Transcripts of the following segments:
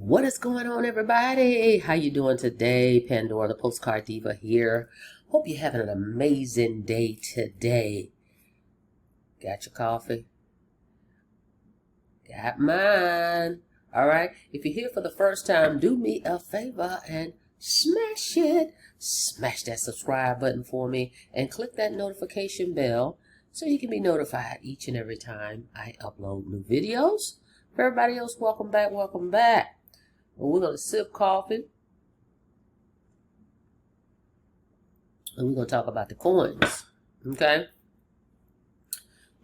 What is going on, everybody? How you doing today? Pandora, the Postcard Diva here. Hope you're having an amazing day today. Got your coffee? Got mine. All right. If you're here for the first time, do me a favor and smash it. Smash that subscribe button for me and click that notification bell so you can be notified each and every time I upload new videos. For everybody else, welcome back, welcome back. Well, we're going to sip coffee. And we're going to talk about the coins. Okay?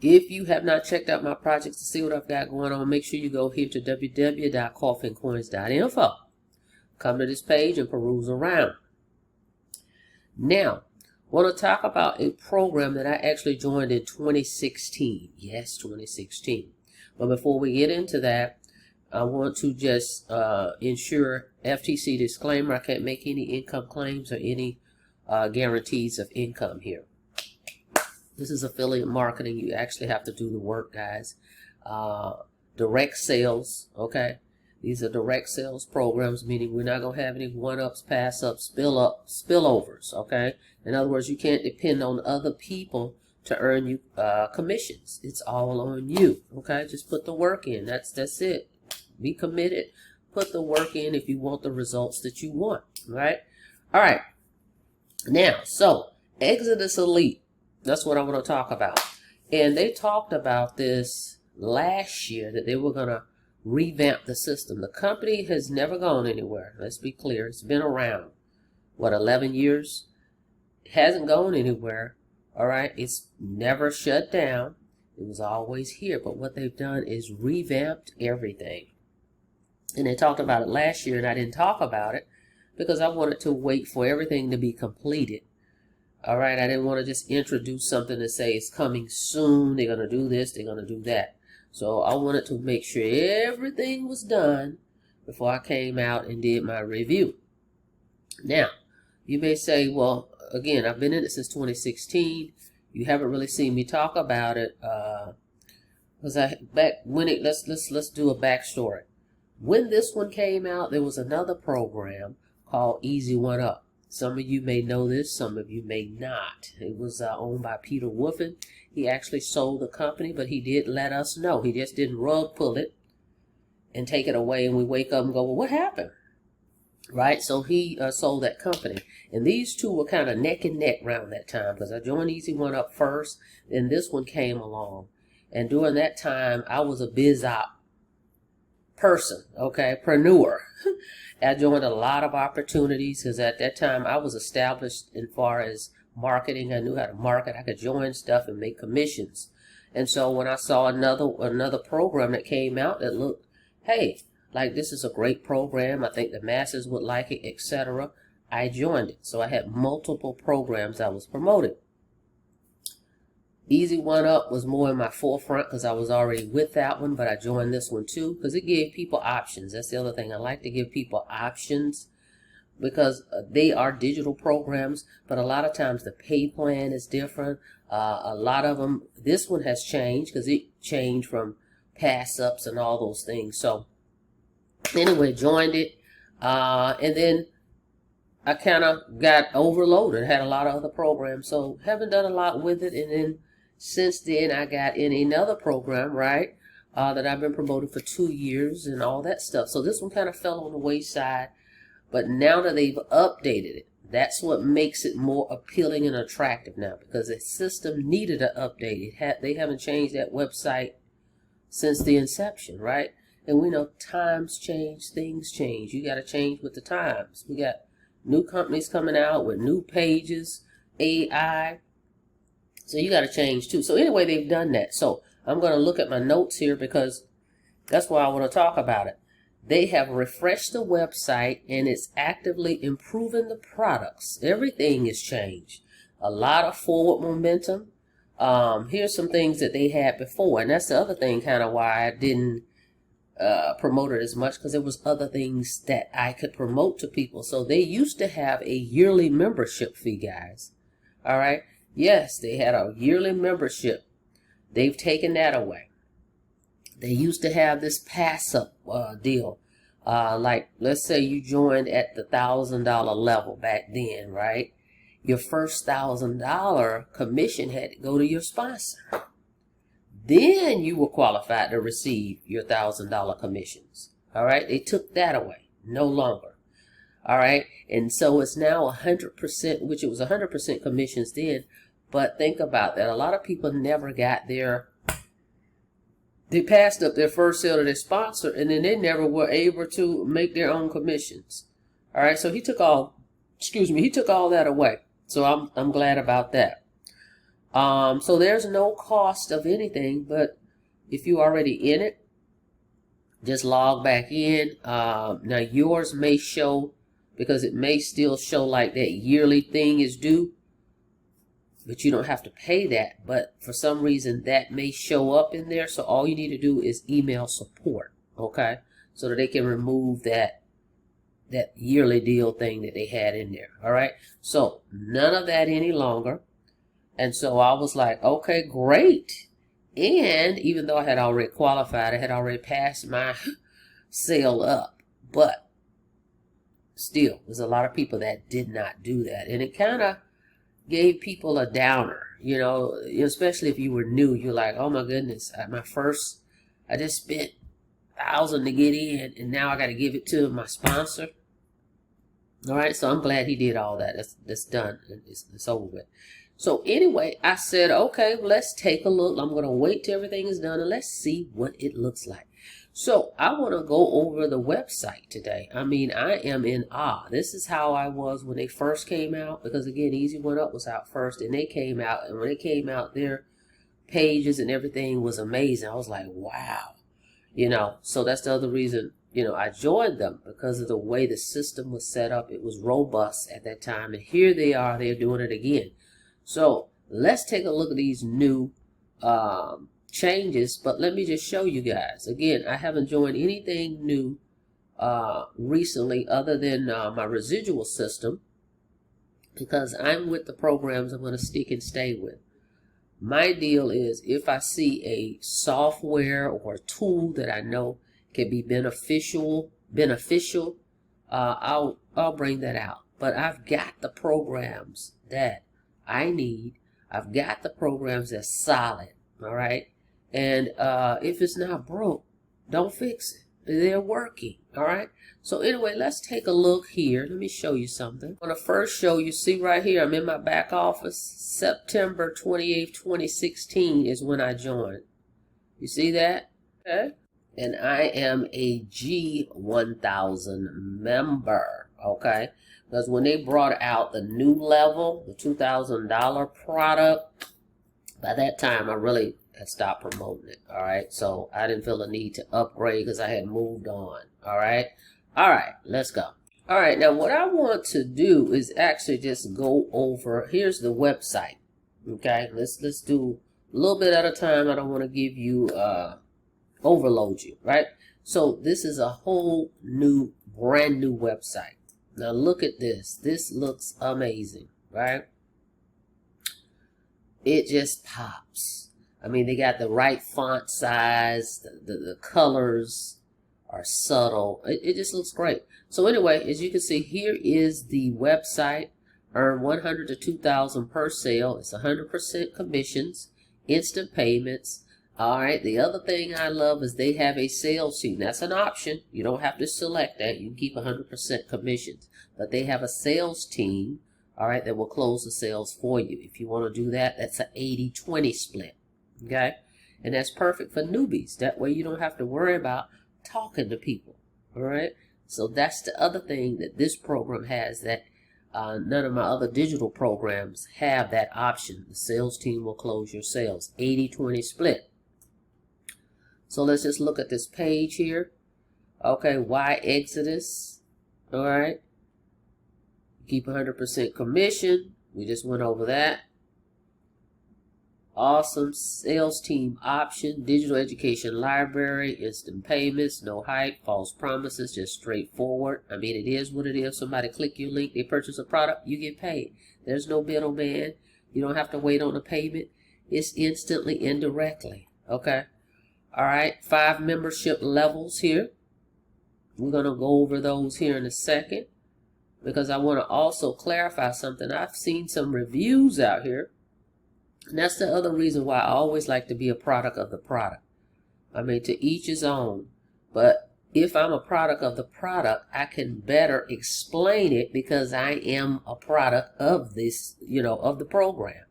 If you have not checked out my projects to see what I've got going on, make sure you go here to www.coffeeandcoins.info. Come to this page and peruse around. Now, I want to talk about a program that I actually joined in 2016. Yes, 2016. But before we get into that, I want to just ensure FTC disclaimer. I can't make any income claims or any guarantees of income here. This is affiliate marketing. You actually have to do the work, guys. Direct sales, okay? These are direct sales programs, meaning we're not going to have any one-ups, pass-ups, spillovers, okay? In other words, you can't depend on other people to earn you commissions. It's all on you, okay? Just put the work in. That's it. Be committed. Put the work in if you want the results that you want, right? All right. Now, so Exitus Elite. That's what I want to talk about. And they talked about this last year, that they were going to revamp the system. The company has never gone anywhere. Let's be clear. It's been around, what, 11 years? It hasn't gone anywhere. All right. It's never shut down. It was always here. But what they've done is revamped everything. And they talked about it last year, and I didn't talk about it because I wanted to wait for everything to be completed. All right, I didn't want to just introduce something to say it's coming soon, they're going to do this, they're going to do that. So I wanted to make sure everything was done before I came out and did my review. Now, you may say, well, again, I've been in it since 2016. You haven't really seen me talk about it because let's do a backstory. When this one came out, there was another program called Easy One Up. Some of you may know this, some of you may not. It was owned by Peter Wolfen. He actually sold the company, but he did let us know. He just didn't rug pull it and take it away, and we wake up and go, well, what happened? Right? So he sold that company. And these two were kind of neck and neck around that time because I joined Easy One Up first, then this one came along. And during that time, I was a biz op person, okay, preneur. I joined a lot of opportunities because at that time I was established in far as marketing. I knew how to market. I could join stuff and make commissions. And so when I saw another program that came out that looked, hey, like this is a great program, I think the masses would like it, etc., I joined it. So I had multiple programs I was promoting. Easy One Up was more in my forefront because I was already with that one, but I joined this one too because it gave people options. That's the other thing. I like to give people options because they are digital programs, but a lot of times the pay plan is different. A lot of them, this one has changed because it changed from pass-ups and all those things. So anyway, joined it, and then I kind of got overloaded. Had a lot of other programs, so haven't done a lot with it. And then since then, I got in another program, right, that I've been promoted for 2 years and all that stuff. So this one kind of fell on the wayside. But now that they've updated it, that's what makes it more appealing and attractive now because the system needed an update. They haven't changed that website since the inception, right? And we know times change, things change. You got to change with the times. We got new companies coming out with new pages, AI. So you got to change too. So anyway, they've done that. So I'm going to look at my notes here because that's why I want to talk about it. They have refreshed the website and it's actively improving the products. Everything is changed. A lot of forward momentum. Here's some things that they had before. And that's the other thing kind of why I didn't promote it as much because there was other things that I could promote to people. So they used to have a yearly membership fee, guys. All right. Yes, they had a yearly membership. They've taken that away. They used to have this pass-up deal. Like, let's say you joined at the $1,000 level back then, right? Your first $1,000 commission had to go to your sponsor. Then you were qualified to receive your $1,000 commissions. All right, they took that away, no longer. All right, and so it's now 100%, which it was 100% commissions then. But think about that. A lot of people never got they passed up their first sale to their sponsor, and then they never were able to make their own commissions. All right, so he took all that away. So I'm glad about that. So there's no cost of anything, but if you're already in it, just log back in. Now yours may show, because it may still show like that yearly thing is due, but you don't have to pay that. But for some reason that may show up in there. So all you need to do is email support, okay? So that they can remove that yearly deal thing that they had in there. All right, so none of that any longer. And so I was like, okay, great. And even though I had already qualified, I had already passed my sale up, but still there's a lot of people that did not do that, and it kind of gave people a downer, you know, especially if you were new. You're like, oh my goodness, I just spent $1,000 to get in, and now I got to give it to my sponsor. All right, so I'm glad he did all that. That's done. It's over with. So anyway, I said, okay, let's take a look. I'm going to wait till everything is done, and let's see what it looks like. So I want to go over the website today. I mean, I am in awe. This is how I was when they first came out, because again, Easy One Up was out first, and they came out, and when they came out, their pages and everything was amazing. I was like, wow, you know. So that's the other reason, you know, I joined them, because of the way the system was set up. It was robust at that time, and here they are, they're doing it again. So let's take a look at these new changes, but let me just show you guys. Again, I haven't joined anything new recently other than my Residual system, because I'm with the programs I'm going to stick and stay with. My deal is, if I see a software or a tool that I know can be beneficial, I'll bring that out. But I've got the programs that I need. I've got the programs that's solid. All right. And if it's not broke, don't fix it. They're working. All right. So anyway, let's take a look here. Let me show you something. I want to first show you, see right here, I'm in my back office. September 28th, 2016 is when I joined. You see that? Okay. And I am a G1000 member. Okay. Because when they brought out the new level, the $2,000 product, by that time I really had stopped promoting it. All right, so I didn't feel the need to upgrade because I had moved on. All right, let's go. All right, now what I want to do is actually just go over. Here's the website. Okay, let's do a little bit at a time. I don't want to give you overload you. Right. So this is a whole new, brand new website. Now look at this. This looks amazing, right? It just pops. I mean, they got the right font size. The colors are subtle. It just looks great. So anyway, as you can see, here is the website. Earn $100 to $2,000 per sale. It's 100% commissions, instant payments. All right, the other thing I love is they have a sales team. That's an option. You don't have to select that. You can keep 100% commissions. But they have a sales team, all right, that will close the sales for you. If you want to do that, that's an 80-20 split, okay? And that's perfect for newbies. That way you don't have to worry about talking to people, all right? So that's the other thing that this program has that none of my other digital programs have that option. The sales team will close your sales, 80-20 split. So let's just look at this page here. Okay, why Exitus? All right. Keep 100% commission. We just went over that. Awesome sales team option. Digital education library. Instant payments. No hype. False promises. Just straightforward. I mean, it is what it is. Somebody click your link. They purchase a product. You get paid. There's no middleman. You don't have to wait on the payment. It's instantly, indirectly. Okay. All right, 5 membership levels here. We're going to go over those here in a second, because I want to also clarify something. I've seen some reviews out here, and that's the other reason why I always like to be a product of the product. I mean, to each his own. But if I'm a product of the product, I can better explain it because I am a product of this, of the program,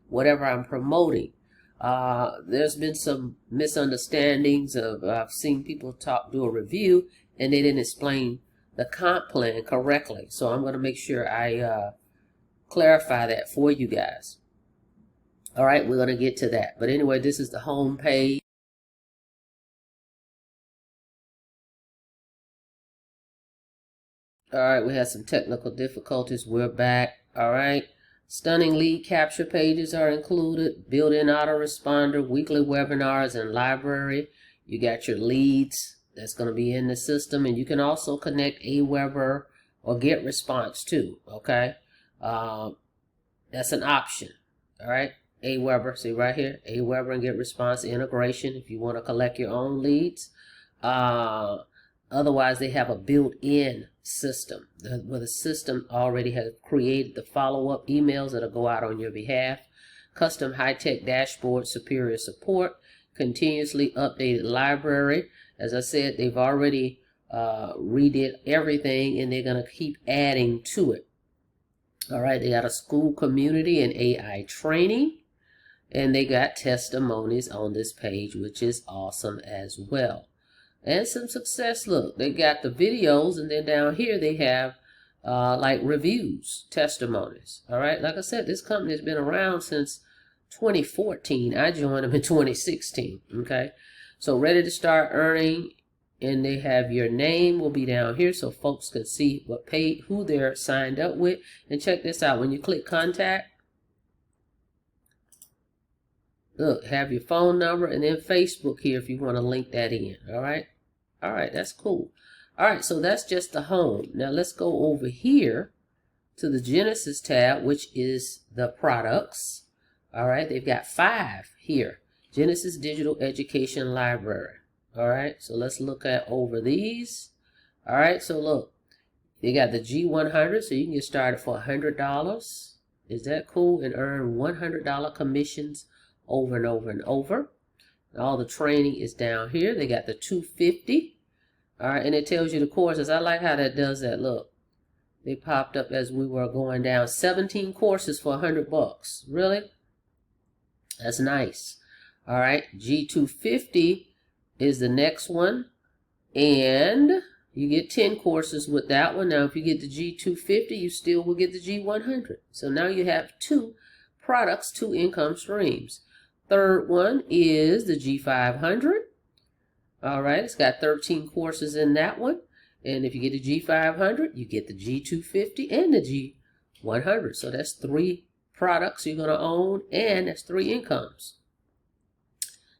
whatever I'm promoting. There's been some misunderstandings of, I've seen people do a review and they didn't explain the comp plan correctly. So I'm going to make sure I clarify that for you guys. All right, we're going to get to that. But anyway, this is the home page. All right, we had some technical difficulties. We're back. All right. Stunning lead capture pages are included. Built-in autoresponder, weekly webinars, and library. You got your leads that's going to be in the system. And you can also connect Aweber or GetResponse too. Okay. That's an option. All right. Aweber, see right here. Aweber and GetResponse integration if you want to collect your own leads. Otherwise, they have a built-in system where the system already has created the follow-up emails that'll go out on your behalf. Custom high-tech dashboard, superior support, continuously updated library. As I said, they've already redid everything, and they're going to keep adding to it. All right, they got a school community and AI training, and they got testimonies on this page, which is awesome as well. And some success. Look, they got the videos, and then down here they have like reviews, testimonies. All right, like I said, this company has been around since 2014. I joined them in 2016. Okay, so ready to start earning, and they have your name will be down here so folks can see what paid, who they're signed up with. And check this out: when you click contact, look, have your phone number and then Facebook here if you want to link that in. All right. All right. That's cool. All right. So that's just the home. Now let's go over here to the Genesis tab, which is the products. All right. They've got 5 here. Genesis Digital Education Library. All right. So let's look at over these. All right. So look, they got the G100. So you can get started for $100. Is that cool? And earn $100 commissions over and over and over. All the training is down here. They got the 250. All right, and it tells you the courses. I like how that does that. Look, they popped up as we were going down. 17 courses for $100. Really? That's nice. All right, G250 is the next one, and you get 10 courses with that one. Now, if you get the G250, you still will get the G100. So now you have 2 products, 2 income streams. Third one is the G500. All right, it's got 13 courses in that one. And if you get the G500, you get the G250 and the G100. So that's 3 products you're going to own, and that's 3 incomes.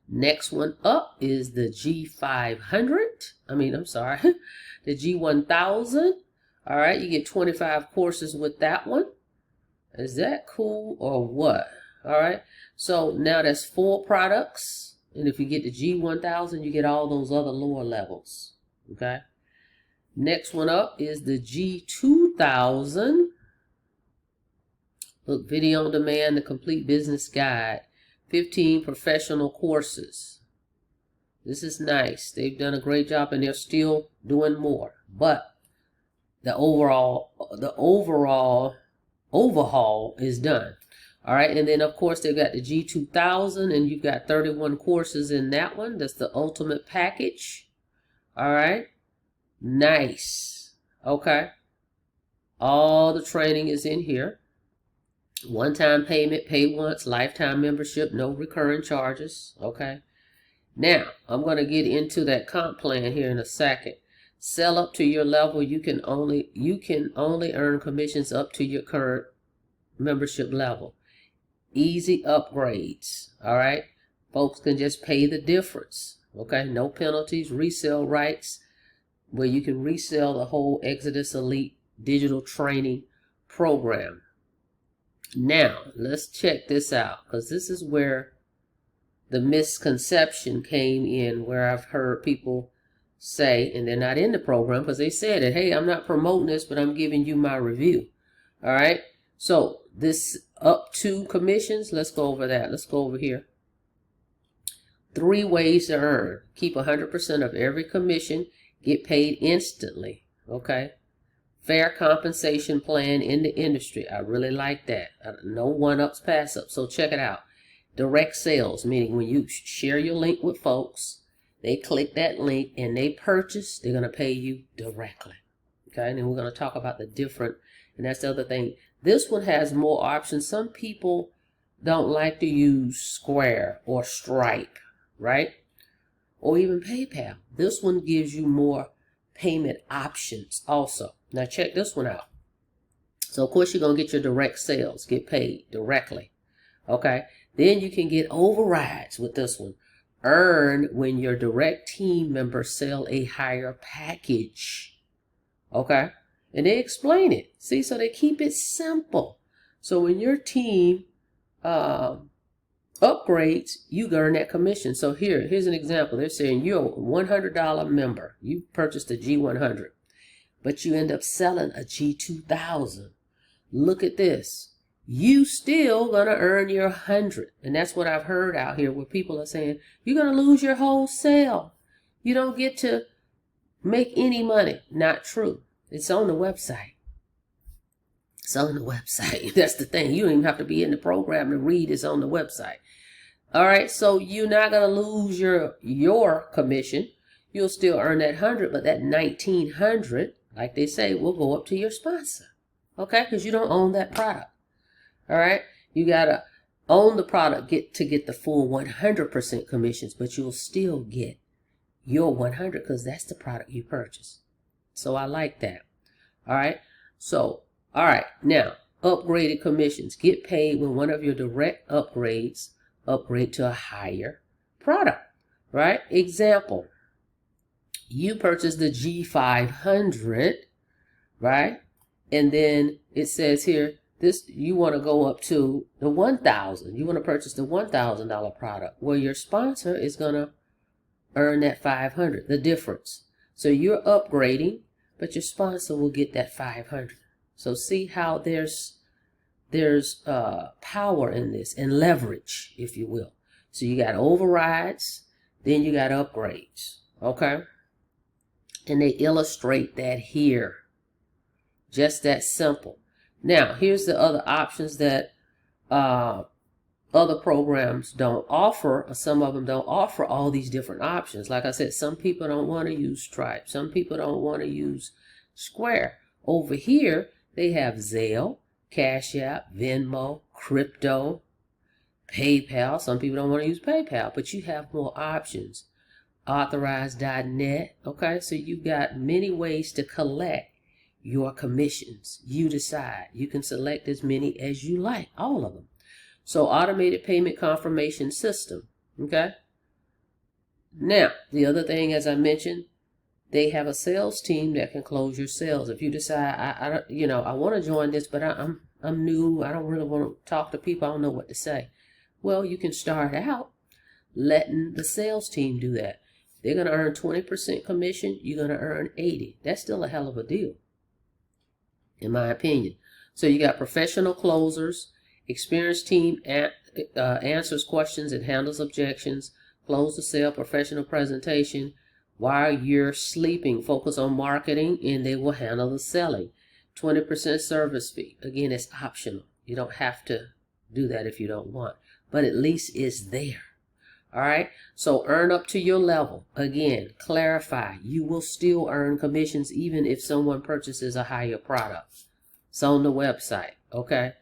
Next one up is the G500. The G1000. All right, you get 25 courses with that one. Is that cool or what? All right, so now that's 4 products, and if you get the G1000, you get all those other lower levels. Okay, next one up is the G2000. Look, video on demand, the complete business guide, 15 professional courses. This is nice. They've done a great job, and they're still doing more. But the overall overhaul is done. All right, and then of course they've got the G2000, and you've got 31 courses in that one. That's the ultimate package. All right, nice. Okay, all the training is in here. One-time payment, pay once, lifetime membership, no recurring charges. Okay, now I'm going to get into that comp plan here in a second. Sell up to your level. You can only earn commissions up to your current membership level. Easy upgrades. All right, folks can just pay the difference. Okay, no penalties. Resale rights, where you can resell the whole Exitus Elite digital training program. Now let's check this out, because this is where the misconception came in, where I've heard people say, and they're not in the program because they said it, hey, I'm not promoting this, but I'm giving you my review. All right. So this up to commissions, let's go over that. Let's go over here. 3 ways to earn. Keep 100% of every commission. Get paid instantly. Okay. Fair compensation plan in the industry. I really like that. No one-ups, pass-ups. So check it out. Direct sales, meaning when you share your link with folks, they click that link and they purchase, they're going to pay you directly. Okay, and then we're going to talk about the different, and that's the other thing. This one has more options. Some people don't like to use Square or Stripe, right? Or even PayPal. This one gives you more payment options also. Now check this one out. So of course you're going to get your direct sales, get paid directly. Okay. Then you can get overrides with this one. Earn when your direct team members sell a higher package. Okay. And they explain it. See, so they keep it simple. So when your team upgrades, you earn that commission. So here's an example. They're saying you're a $100 member. You purchased a G100, but you end up selling a G2000. Look at this. You still gonna earn your 100. And that's what I've heard out here where people are saying, you're gonna lose your whole sale. You don't get to make any money. Not true. It's on the website. It's on the website. That's the thing. You don't even have to be in the program to read. It's on the website. All right. So you're not going to lose your commission. You'll still earn that 100, but that 1900, like they say, will go up to your sponsor. Okay. Because you don't own that product. All right. You got to own the product to get the full 100% commissions, but you'll still get your 100 because that's the product you purchased. So I like that. All right. So, all right. Now, upgraded commissions. Get paid when one of your direct upgrades upgrade to a higher product. Right. Example. You purchased the G500. Right. And then it says here, you want to go up to the 1000. You want to purchase the $1,000 product. Well, your sponsor is going to earn that 500, the difference. So you're upgrading, but your sponsor will get that 500. So see how there's power in this and leverage, if you will. So you got overrides, then you got upgrades. Okay. And they illustrate that here. Just that simple. Now, here's the other options that other programs don't offer. Some of them don't offer all these different options. Like I said, some people don't want to use Stripe. Some people don't want to use Square. Over here, they have Zelle, Cash App, Venmo, Crypto, PayPal. Some people don't want to use PayPal, but you have more options. Authorize.net. Okay, so you've got many ways to collect your commissions. You decide. You can select as many as you like, all of them. So automated payment confirmation system. Okay. Now, the other thing, as I mentioned, they have a sales team that can close your sales. If you decide, I want to join this, but I'm new. I don't really want to talk to people. I don't know what to say. Well, you can start out letting the sales team do that. They're going to earn 20% commission. You're going to earn 80. That's still a hell of a deal, in my opinion. So you got professional closers, experienced team answers questions and handles objections, close the sale, professional presentation. While you're sleeping, focus on marketing and they will handle the selling. 20% service fee. Again, it's optional. You don't have to do that if you don't want, but at least it's there. All right. So earn up to your level. Again, clarify. You will still earn commissions even if someone purchases a higher product. It's on the website. Okay.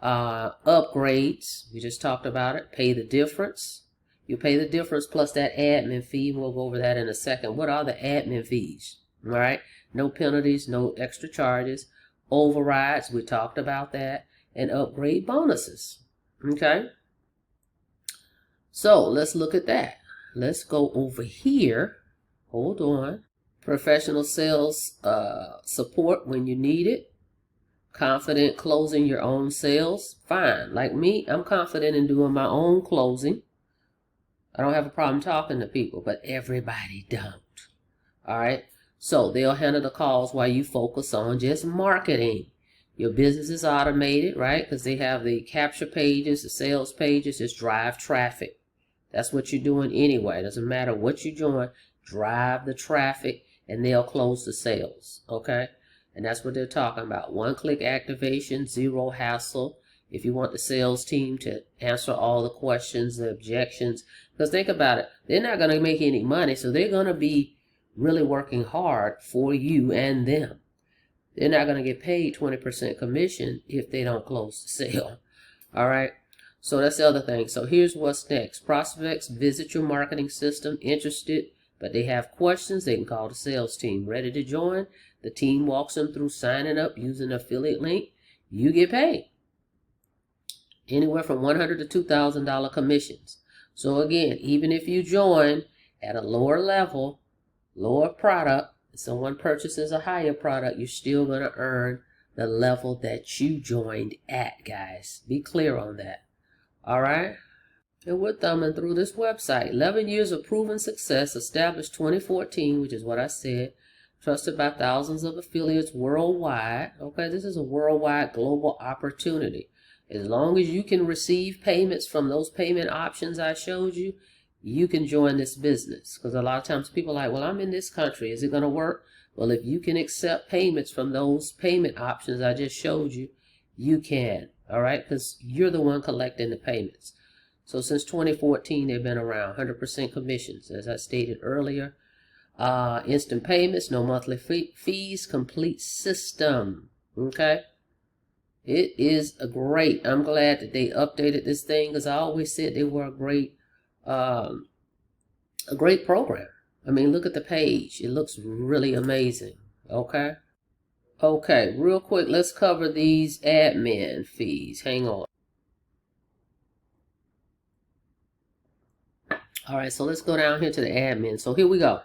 Upgrades. We just talked about it. Pay the difference. You pay the difference plus that admin fee. We'll go over that in a second. What are the admin fees? All right. No penalties, no extra charges. Overrides. We talked about that. And upgrade bonuses. Okay. So let's look at that. Let's go over here. Hold on. Professional sales support when you need it. Confident closing your own sales. Fine. Like me, I'm confident in doing my own closing. I don't have a problem talking to people, but everybody don't. All right. So they'll handle the calls while you focus on just marketing. Your business is automated, right? Because they have the capture pages, the sales pages, just drive traffic. That's what you're doing anyway. It doesn't matter what you're doing. Drive the traffic and they'll close the sales. Okay. And that's what they're talking about. One-click activation, zero hassle. If you want the sales team to answer all the questions, the objections. Because think about it. They're not going to make any money. So they're going to be really working hard for you and them. They're not going to get paid 20% commission if they don't close the sale. All right. So that's the other thing. So here's what's next. Prospects visit your marketing system, interested, but they have questions. They can call the sales team. Ready to join? The team walks them through signing up using an affiliate link. You get paid. Anywhere from $100 to $2,000 commissions. So again, even if you join at a lower level, lower product, someone purchases a higher product, you're still going to earn the level that you joined at, guys. Be clear on that. All right. And we're thumbing through this website. 11 years of proven success, established 2014, which is what I said. Trusted by thousands of affiliates worldwide. Okay, this is a worldwide global opportunity. As long as you can receive payments from those payment options I showed you, you can join this business. Because a lot of times people are like, well, I'm in this country. Is it going to work? Well, if you can accept payments from those payment options I just showed you, you can. All right, because you're the one collecting the payments. So since 2014, they've been around 100% commissions, as I stated earlier. Instant payments, no monthly fees, complete system. Okay, it is a great. I'm glad that they updated this thing because I always said they were a great program. I mean, look at the page. It looks really amazing. Okay. Okay, real quick, let's cover these admin fees. Hang on. All right, so let's go down here to the admin. So here we go.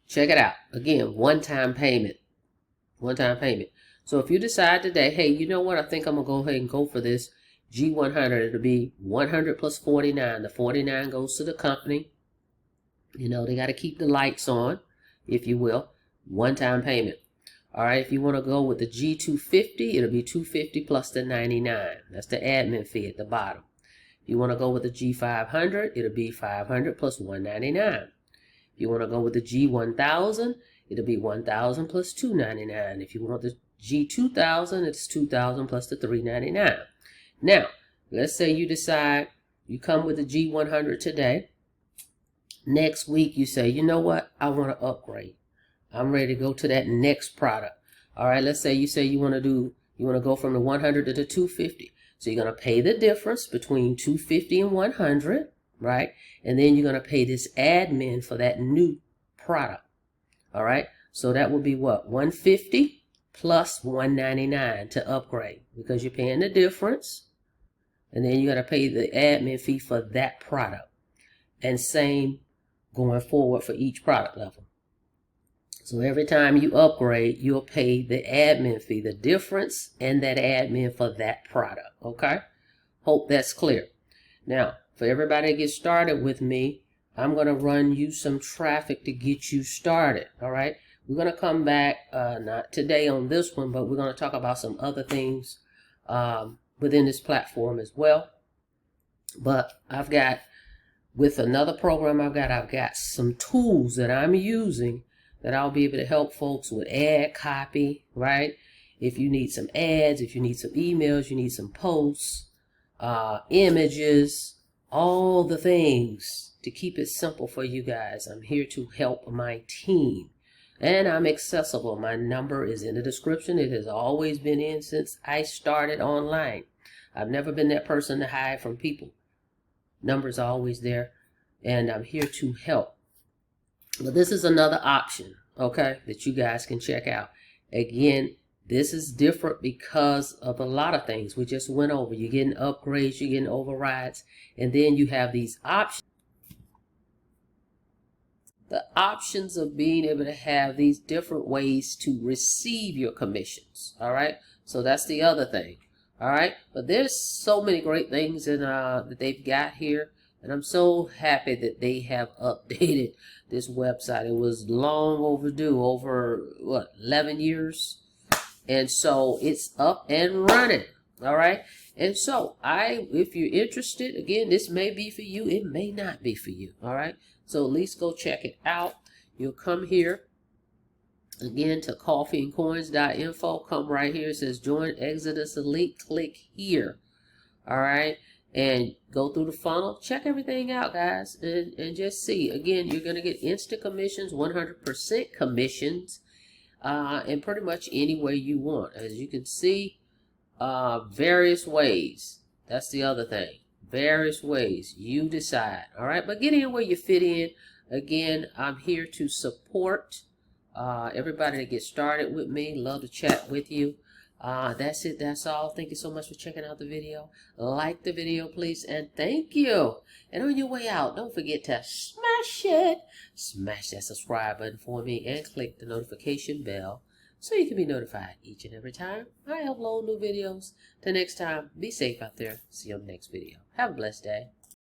Check it out. Again, one-time payment. One-time payment. So if you decide today, hey, you know what? I think I'm going to go ahead and go for this G100. It'll be 100 plus 49. The 49 goes to the company. You know, they got to keep the lights on, if you will. One-time payment. All right, if you want to go with the G250, it'll be 250 plus the 99. That's the admin fee at the bottom. If you want to go with the G500, it'll be 500 plus 199. If you want to go with the G1000, it'll be 1000 plus 299. If you want the G2000, it's 2000 plus the 399. Now, let's say you decide you come with the G100 today. Next week, you say, you know what? I want to upgrade. I'm ready to go to that next product. All right, let's say you want to go from the 100 to the 250. So you're going to pay the difference between 250 and 100, right? And then you're going to pay this admin for that new product. All right, so that would be what? 150 plus 199 to upgrade because you're paying the difference. And then you got to pay the admin fee for that product. And same going forward for each product level. So every time you upgrade, you'll pay the admin fee, the difference and that admin for that product. Okay? Hope that's clear. Now, for everybody that gets started with me, I'm going to run you some traffic to get you started. All right? We're going to come back, not today on this one, but we're going to talk about some other things within this platform as well. But I've got, with another program I've got some tools that I'm using that I'll be able to help folks with ad copy, right? If you need some ads, if you need some emails, you need some posts, images, all the things to keep it simple for you guys. I'm here to help my team. And I'm accessible. My number is in the description. It has always been in since I started online. I've never been that person to hide from people. Number's always there. And I'm here to help. But this is another option, okay, that you guys can check out. Again, this is different because of a lot of things we just went over. You're getting upgrades, you're getting overrides, and then you have these options. The options of being able to have these different ways to receive your commissions, all right? So that's the other thing, all right? But there's so many great things that they've got here And I'm so happy that they have updated this website. It was long overdue, over what, 11 years? And so it's up and running. All right. And so if you're interested, again, this may be for you. It may not be for you. All right. So at least go check it out. You'll come here again to coffeeandcoins.info. Come right here. It says join Exitus Elite. Click here. All right. And go through the funnel. Check everything out, guys. And just see. Again, you're going to get instant commissions, 100% commissions. And pretty much any way you want. As you can see, various ways. That's the other thing. Various ways. You decide. All right. But get in where you fit in. Again, I'm here to support everybody that gets started with me. Love to chat with you. That's it. That's all. Thank you so much for checking out the video. Like the video, please. And thank you. And on your way out, don't forget to smash it. Smash that subscribe button for me and click the notification bell so you can be notified each and every time I upload new videos. Till next time, be safe out there. See you on the next video. Have a blessed day.